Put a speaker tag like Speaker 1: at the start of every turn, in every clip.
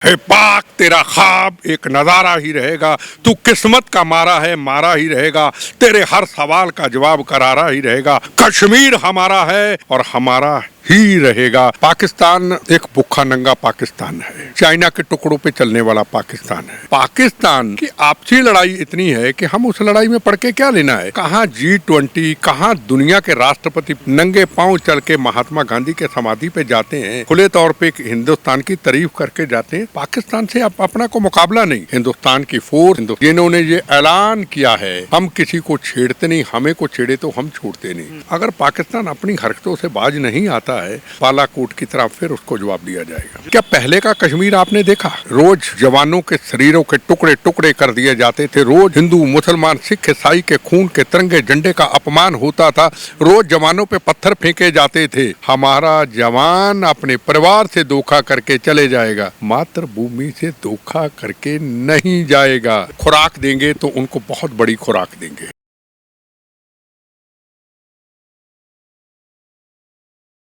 Speaker 1: हे पाक, तेरा ख्वाब एक नज़ारा ही रहेगा। तू किस्मत का मारा है, मारा ही रहेगा। तेरे हर सवाल का जवाब करारा ही रहेगा। कश्मीर हमारा है और हमारा ही रहेगा। पाकिस्तान एक भूखा नंगा पाकिस्तान है, चाइना के टुकड़ों पे चलने वाला पाकिस्तान है। पाकिस्तान की आपसी लड़ाई इतनी है कि हम उस लड़ाई में पड़ के क्या लेना है। कहाँ G20, कहाँ दुनिया के राष्ट्रपति नंगे पांव चल के महात्मा गांधी के समाधि पे जाते हैं, खुले तौर पे हिंदुस्तान की तारीफ करके जाते हैं। पाकिस्तान से अपना को मुकाबला नहीं। हिंदुस्तान की फोर्स, जिन्होंने ये ऐलान किया है हम किसी को छेड़ते नहीं, हमें को छेड़े तो हम छोड़ते नहीं। अगर पाकिस्तान अपनी हरकतों से बाज नहीं आता है, बालाकोट की तरह फिर उसको जवाब दिया जाएगा। क्या पहले का कश्मीर आपने देखा? रोज जवानों के शरीरों के टुकड़े टुकड़े कर दिए जाते थे। रोज हिंदू, मुसलमान, सिख, ईसाई के खून के तिरंगे झंडे का अपमान होता था। रोज जवानों पे पत्थर फेंके जाते थे। हमारा जवान अपने परिवार से धोखा करके चले जाएगा, मातृभूमि से धोखा करके नहीं जाएगा। खुराक देंगे तो उनको बहुत बड़ी खुराक देंगे।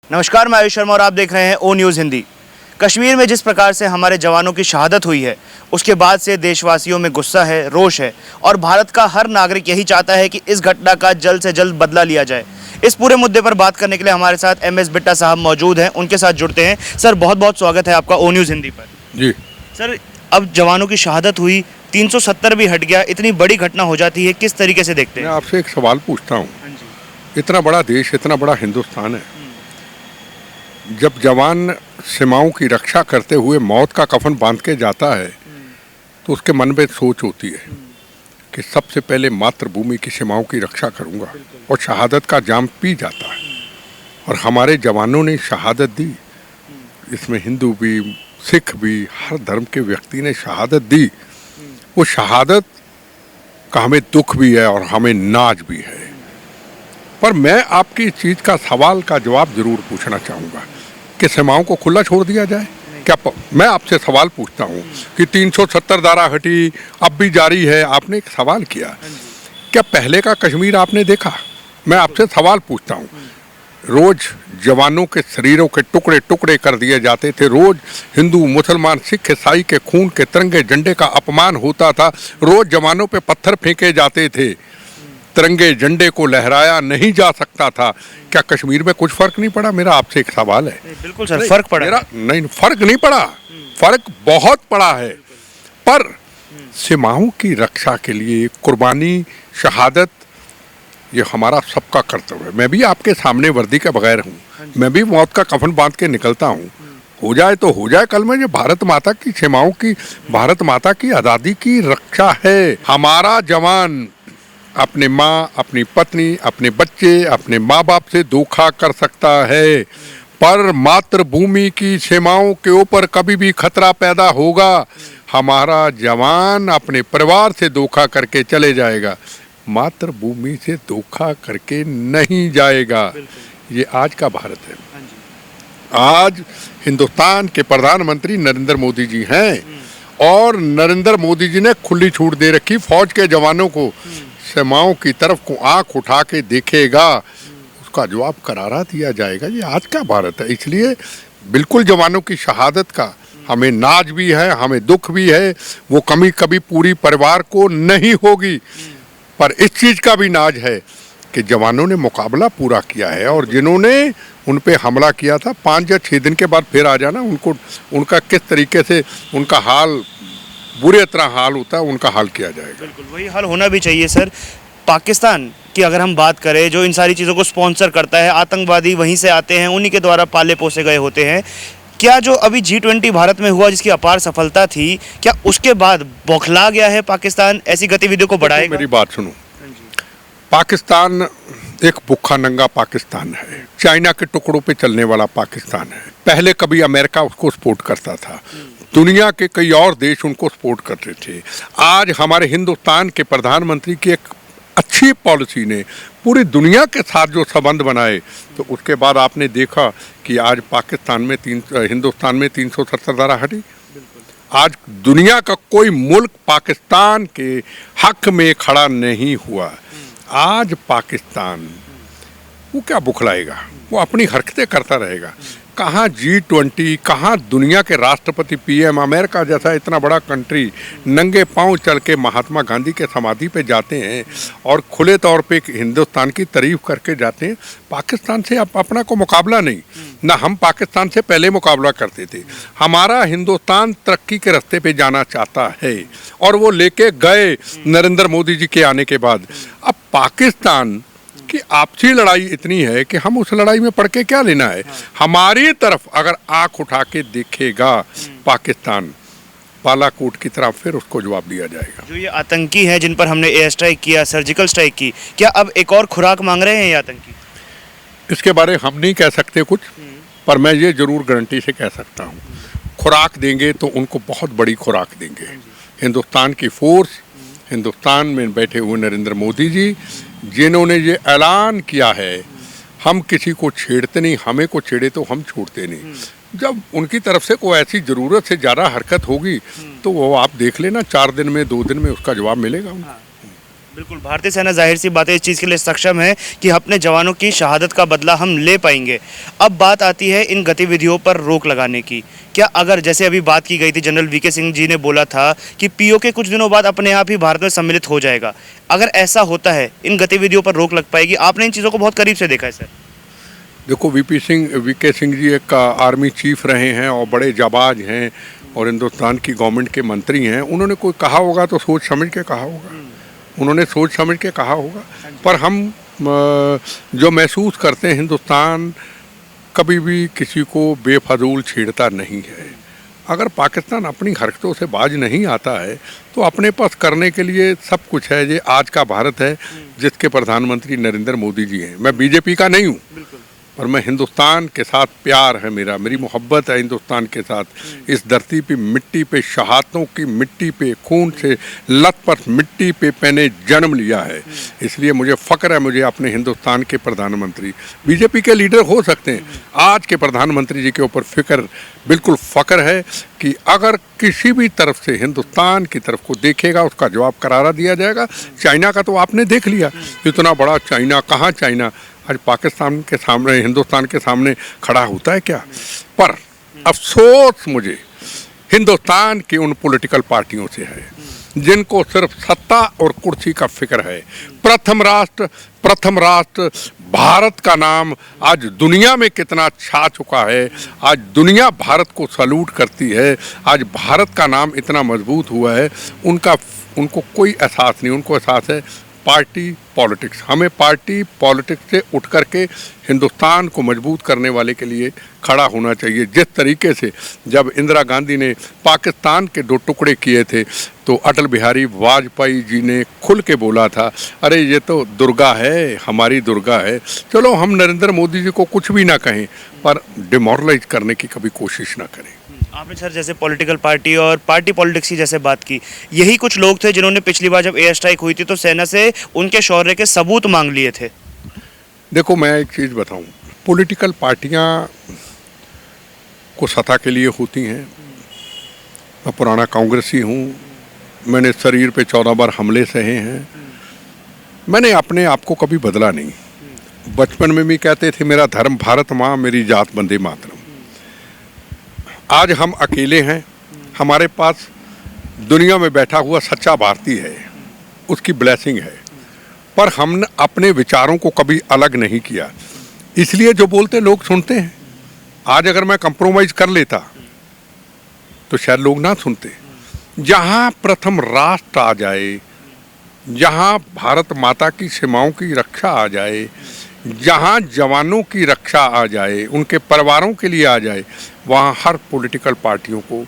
Speaker 2: नमस्कार, मैं आयुष शर्मा और आप देख रहे हैं ओ न्यूज़ हिंदी। कश्मीर में जिस प्रकार से हमारे जवानों की शहादत हुई है, उसके बाद से देशवासियों में गुस्सा है, रोष है और भारत का हर नागरिक यही चाहता है कि इस घटना का जल्द से जल्द बदला लिया जाए। इस पूरे मुद्दे पर बात करने के लिए हमारे साथ MS बिट्टा साहब मौजूद हैं, उनके साथ जुड़ते हैं। सर, बहुत बहुत स्वागत है आपका ओ न्यूज़ हिंदी पर।
Speaker 1: जी
Speaker 2: सर, अब जवानों की शहादत हुई, 370 भी हट गया, इतनी बड़ी घटना हो जाती है, किस तरीके से देखते हैं?
Speaker 1: मैं आपसे एक सवाल पूछता हूँ। इतना बड़ा देश, इतना बड़ा हिंदुस्तान है, जब जवान सीमाओं की रक्षा करते हुए मौत का कफन बांध के जाता है तो उसके मन में सोच होती है कि सबसे पहले मातृभूमि की सीमाओं की रक्षा करूंगा, और शहादत का जाम पी जाता है। और हमारे जवानों ने शहादत दी, इसमें हिंदू भी, सिख भी, हर धर्म के व्यक्ति ने शहादत दी। वो शहादत का हमें दुख भी है और हमें नाज भी है। पर मैं आपकी इस चीज़ का सवाल का जवाब जरूर पूछना चाहूँगा कि सीमाओं को खुला छोड़ दिया जाए क्या? मैं आपसे सवाल पूछता हूँ कि 370 धारा हटी, अब भी जारी है। आपने एक सवाल किया, क्या पहले का कश्मीर आपने देखा? मैं आपसे सवाल पूछता हूँ। रोज जवानों के शरीरों के टुकड़े टुकड़े कर दिए जाते थे। रोज हिंदू, मुसलमान, सिख, ईसाई के खून के तिरंगे झंडे का अपमान होता था। रोज जवानों पे पत्थर फेंके जाते थे। तिरंगे झंडे को लहराया नहीं जा सकता था। क्या कश्मीर में कुछ फर्क नहीं पड़ा? मेरा आपसे एक सवाल है।
Speaker 2: बिल्कुल सर, फर्क पड़ा।
Speaker 1: नहीं, फर्क नहीं पड़ा, फर्क बहुत पड़ा है। पर सीमाओं की रक्षा के लिए कुर्बानी, शहादत, ये हमारा सबका कर्तव्य है। मैं भी आपके सामने वर्दी के बगैर हूँ, मैं भी मौत का कफन बांध के निकलता हूँ। हो जाए तो हो जाए, कल में ये भारत माता की सीमाओं की, भारत माता की आज़ादी की रक्षा है। हमारा जवान अपने माँ, अपनी पत्नी, अपने बच्चे, अपने माँ बाप से धोखा कर सकता है, पर मातृभूमि की सीमाओं के ऊपर कभी भी खतरा पैदा होगा, हमारा जवान अपने परिवार से धोखा करके चले जाएगा, मातृभूमि से धोखा करके नहीं जाएगा। ये आज का भारत है। आज हिंदुस्तान के प्रधानमंत्री नरेंद्र मोदी जी हैं और नरेंद्र मोदी जी ने खुली छूट दे रखी फौज के जवानों को। सीमाओं की तरफ को आंख उठा के देखेगा, उसका जवाब करारा दिया जाएगा। ये आज का भारत है। इसलिए बिल्कुल जवानों की शहादत का हमें नाज भी है, हमें दुख भी है। वो कमी कभी पूरी परिवार को नहीं होगी, पर इस चीज़ का भी नाज है कि जवानों ने मुकाबला पूरा किया है। और जिन्होंने उन पे हमला किया था, 5 या 6 दिन के बाद फिर आ जाना, उनका किस तरीके से उनका हाल, बुरे तरह हाल होता है, उनका हाल किया जाएगा।
Speaker 2: बिल्कुल वही हाल होना भी चाहिए सर। पाकिस्तान की अगर हम बात करें, जो इन सारी चीज़ों को स्पॉन्सर करता है, आतंकवादी वहीं से आते हैं, उन्हीं के द्वारा पाले पोसे गए होते हैं। क्या जो अभी G20 भारत में हुआ, जिसकी अपार सफलता थी, क्या उसके बाद बौखला गया है पाकिस्तान, ऐसी गतिविधियों को बढ़ाएगा?
Speaker 1: मेरी बात सुनो, पाकिस्तान एक भूखा नंगा पाकिस्तान है, चाइना के टुकड़ों पे चलने वाला पाकिस्तान है। पहले कभी अमेरिका उसको सपोर्ट करता था, दुनिया के कई और देश उनको सपोर्ट करते थे। आज हमारे हिंदुस्तान के प्रधानमंत्री की एक अच्छी पॉलिसी ने पूरी दुनिया के साथ जो संबंध बनाए, तो उसके बाद आपने देखा कि आज पाकिस्तान में हिंदुस्तान में 370 धारा हटी। आज दुनिया का कोई मुल्क पाकिस्तान के हक में खड़ा नहीं हुआ। आज पाकिस्तान वो क्या बुखलाएगा, वो अपनी हरकतें करता रहेगा। कहाँ G20, कहाँ दुनिया के राष्ट्रपति पीएम, अमेरिका जैसा इतना बड़ा कंट्री नंगे पांव चल के महात्मा गांधी के समाधि पे जाते हैं और खुले तौर पे हिंदुस्तान की तारीफ करके जाते हैं। पाकिस्तान से अपना को मुकाबला नहीं, ना हम पाकिस्तान से पहले मुकाबला करते थे। हमारा हिंदुस्तान तरक्की के रास्ते पे जाना चाहता है और वो लेके गए नरेंद्र मोदी जी के आने के बाद। अब पाकिस्तान कि आपसी लड़ाई इतनी है कि हम उस लड़ाई में पड़ के क्या लेना है। हमारी तरफ अगर आंख उठा के देखेगा पाकिस्तान, बालाकोट की तरफ फिर उसको जवाब दिया जाएगा।
Speaker 2: जो ये आतंकी हैं जिन पर हमने एयर स्ट्राइक किया, सर्जिकल स्ट्राइक की, क्या अब एक और खुराक मांग रहे हैं ये आतंकी?
Speaker 1: इसके बारे हम नहीं कह सकते कुछ, पर मैं ये जरूर गारंटी से कह सकता हूँ, खुराक देंगे तो उनको बहुत बड़ी खुराक देंगे। हिंदुस्तान की फोर्स, हिंदुस्तान में बैठे हुए नरेंद्र मोदी जी, जिन्होंने ये ऐलान किया है हम किसी को छेड़ते नहीं, हमें को छेड़े तो हम छोड़ते नहीं। जब उनकी तरफ से कोई ऐसी ज़रूरत से ज़्यादा हरकत होगी तो वो आप देख लेना, 4 दिन में 2 दिन में उसका जवाब मिलेगा उनको।
Speaker 2: बिल्कुल, भारतीय सेना जाहिर सी बात है इस चीज़ के लिए सक्षम है कि अपने जवानों की शहादत का बदला हम ले पाएंगे। अब बात आती है इन गतिविधियों पर रोक लगाने की। क्या अगर जैसे अभी बात की गई थी, जनरल वीके सिंह जी ने बोला था कि पीओके कुछ दिनों बाद अपने आप ही भारत में सम्मिलित हो जाएगा, अगर ऐसा होता है इन गतिविधियों पर रोक लग पाएगी? आपने इन चीज़ों को बहुत करीब से देखा है सर।
Speaker 1: देखो, वीके सिंह जी एक आर्मी चीफ रहे हैं और बड़े जाबाज हैं और हिंदुस्तान की गवर्नमेंट के मंत्री हैं। उन्होंने कोई कहा होगा तो सोच समझ के कहा होगा, उन्होंने सोच समझ के कहा होगा। पर हम जो महसूस करते हैं, हिंदुस्तान कभी भी किसी को बेफजूल छेड़ता नहीं है। अगर पाकिस्तान अपनी हरकतों से बाज नहीं आता है तो अपने पास करने के लिए सब कुछ है। ये आज का भारत है जिसके प्रधानमंत्री नरेंद्र मोदी जी हैं। मैं बीजेपी का नहीं हूँ, पर मैं हिंदुस्तान के साथ प्यार है मेरा, मेरी मोहब्बत है हिंदुस्तान के साथ। इस धरती पे, मिट्टी पे, शहादतों की मिट्टी पे, खून से लथपथ मिट्टी पे मैंने जन्म लिया है, इसलिए मुझे फ़ख्र है। मुझे अपने हिंदुस्तान के प्रधानमंत्री, बीजेपी के लीडर हो सकते हैं, आज के प्रधानमंत्री जी के ऊपर फ़िक्र, बिल्कुल फ़ख्र है कि अगर किसी भी तरफ से हिंदुस्तान की तरफ को देखेगा उसका जवाब करारा दिया जाएगा। चाइना का तो आपने देख लिया, इतना बड़ा चाइना, कहाँ चाइना आज पाकिस्तान के सामने, हिंदुस्तान के सामने खड़ा होता है क्या? पर अफसोस मुझे हिंदुस्तान की उन पॉलिटिकल पार्टियों से है जिनको सिर्फ सत्ता और कुर्सी का फिक्र है। प्रथम राष्ट्र भारत का नाम आज दुनिया में कितना छा चुका है, आज दुनिया भारत को सैल्यूट करती है, आज भारत का नाम इतना मजबूत हुआ है। उनको कोई एहसास नहीं, उनको एहसास है पार्टी पॉलिटिक्स। हमें पार्टी पॉलिटिक्स से उठ करके हिंदुस्तान को मजबूत करने वाले के लिए खड़ा होना चाहिए। जिस तरीके से जब इंदिरा गांधी ने पाकिस्तान के 2 टुकड़े किए थे तो अटल बिहारी वाजपेयी जी ने खुल के बोला था, अरे ये तो दुर्गा है, हमारी दुर्गा है। चलो हम नरेंद्र मोदी जी को कुछ भी ना कहें, पर डिमोरलाइज करने की कभी कोशिश ना करें।
Speaker 2: आपने सर जैसे पॉलिटिकल पार्टी और पार्टी पॉलिटिक्स की जैसे बात की, यही कुछ लोग थे जिन्होंने पिछली बार जब एयर स्ट्राइक हुई थी तो सेना से उनके शौर्य के सबूत मांग लिए थे।
Speaker 1: देखो, मैं एक चीज़ बताऊं, पॉलिटिकल पार्टियां को सत्ता के लिए होती हैं। मैं पुराना कांग्रेसी हूं, मैंने शरीर पे 14 बार हमले सहे हैं, मैंने अपने आप को कभी बदला नहीं। बचपन में भी कहते थे मेरा धर्म भारत माँ, मेरी जात वंदे मातरम। आज हम अकेले हैं, हमारे पास दुनिया में बैठा हुआ सच्चा भारतीय है, उसकी ब्लेसिंग है, पर हमने अपने विचारों को कभी अलग नहीं किया, इसलिए जो बोलते लोग सुनते हैं। आज अगर मैं कंप्रोमाइज़ कर लेता तो शायद लोग ना सुनते। जहाँ प्रथम राष्ट्र आ जाए, जहाँ भारत माता की सीमाओं की रक्षा आ जाए, जहाँ जवानों की रक्षा आ जाए, उनके परिवारों के लिए आ जाए, वहाँ हर पॉलिटिकल पार्टियों को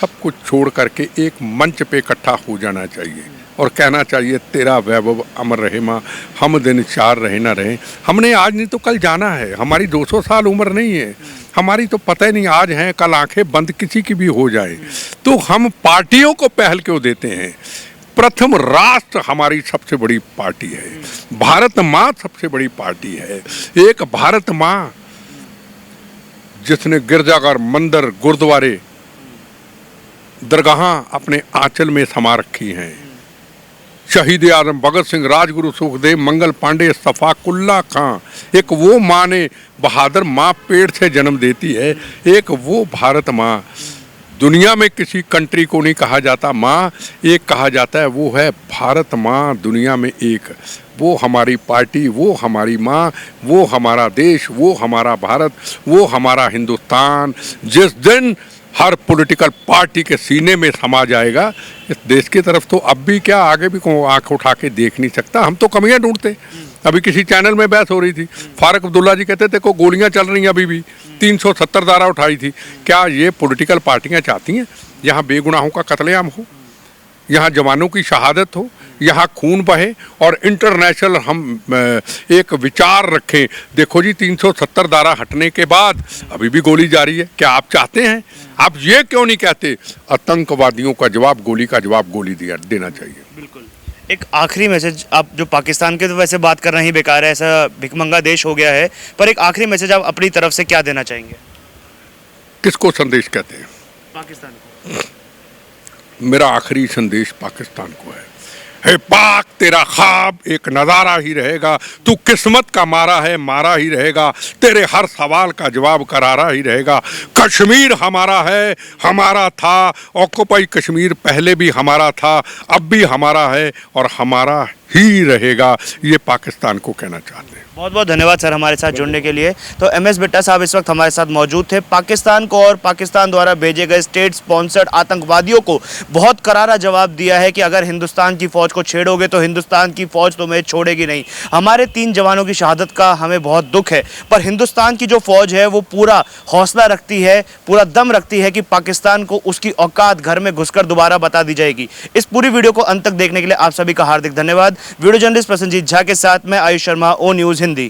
Speaker 1: सब कुछ छोड़ करके एक मंच पे इकट्ठा हो जाना चाहिए और कहना चाहिए तेरा वैभव अमर रहे माँ, हम दिन 4 रहे ना रहे। हमने आज नहीं तो कल जाना है, हमारी 200 साल उम्र नहीं है, हमारी तो पता ही नहीं आज हैं कल आंखें बंद किसी की भी हो जाए। तो हम पार्टियों को पहल क्यों देते हैं? प्रथम राष्ट्र हमारी सबसे बड़ी पार्टी है, भारत माँ सबसे बड़ी पार्टी है। एक भारत माँ जिसने गिरजाघर, मंदिर, गुरुद्वारे, दरगाह अपने आंचल में समा रखी हैं, शहीद आजम भगत सिंह, राजगुरु सुखदेव, मंगल पांडे, सफाकुल्ला खां। एक वो माँ ने, बहादुर माँ पेड़ से जन्म देती है, एक वो भारत माँ। दुनिया में किसी कंट्री को नहीं कहा जाता माँ, एक कहा जाता है, वो है भारत माँ, दुनिया में एक। वो हमारी पार्टी, वो हमारी माँ, वो हमारा देश, वो हमारा भारत, वो हमारा हिंदुस्तान जिस दिन हर पॉलिटिकल पार्टी के सीने में समा जाएगा, इस देश की तरफ तो अब भी क्या, आगे भी कोई आंख उठा के देख नहीं सकता। हम तो कमियां ढूंढते। अभी किसी चैनल में बहस हो रही थी, फारूक अब्दुल्ला जी कहते थे को गोलियां चल रही हैं अभी भी, 370 धारा उठाई थी। क्या ये पॉलिटिकल पार्टियां चाहती हैं यहाँ बेगुनाहों का कत्लेआम हो, यहाँ जवानों की शहादत हो, यहाँ खून बहे और इंटरनेशनल हम एक विचार रखें? देखो जी, 370 धारा हटने के बाद अभी भी गोली जारी है। क्या आप चाहते हैं? आप ये क्यों नहीं कहते आतंकवादियों का जवाब गोली का जवाब गोली देना चाहिए?
Speaker 2: बिल्कुल। एक आखिरी मैसेज आप, जो पाकिस्तान के तो वैसे बात करना ही बेकार है, ऐसा भिखमंगा देश हो गया है, पर एक आखिरी मैसेज आप अपनी तरफ से क्या देना चाहेंगे?
Speaker 1: किसको संदेश कहते हैं?
Speaker 2: पाकिस्तान को।
Speaker 1: मेरा आखिरी संदेश पाकिस्तान को है, हे पाक, तेरा ख्वाब एक नज़ारा ही रहेगा, तू किस्मत का मारा है, मारा ही रहेगा, तेरे हर सवाल का जवाब करारा ही रहेगा। कश्मीर हमारा है, हमारा था, ऑक्युपाई कश्मीर पहले भी हमारा था, अब भी हमारा है और हमारा ही रहेगा। ये पाकिस्तान को कहना चाहते हैं।
Speaker 2: बहुत बहुत धन्यवाद सर हमारे साथ जुड़ने के लिए। तो MS बिट्टा साहब इस वक्त हमारे साथ मौजूद थे। पाकिस्तान को और पाकिस्तान द्वारा भेजे गए स्टेट स्पॉन्सर्ड आतंकवादियों को बहुत करारा जवाब दिया है कि अगर हिंदुस्तान की फ़ौज को छेड़ोगे तो हिंदुस्तान की फ़ौज तुम्हें छोड़ेगी नहीं। हमारे 3 जवानों की शहादत का हमें बहुत दुख है, पर हिंदुस्तान की जो फ़ौज है वो पूरा हौसला रखती है, पूरा दम रखती है कि पाकिस्तान को उसकी औकात घर में घुसकर दोबारा बता दी जाएगी। इस पूरी वीडियो को अंत तक देखने के लिए आप सभी का हार्दिक धन्यवाद। वीडियो जर्नलिस्ट प्रसन्नजीत झा के साथ मैं आयुष शर्मा, ओ न्यूज़ हिंदी।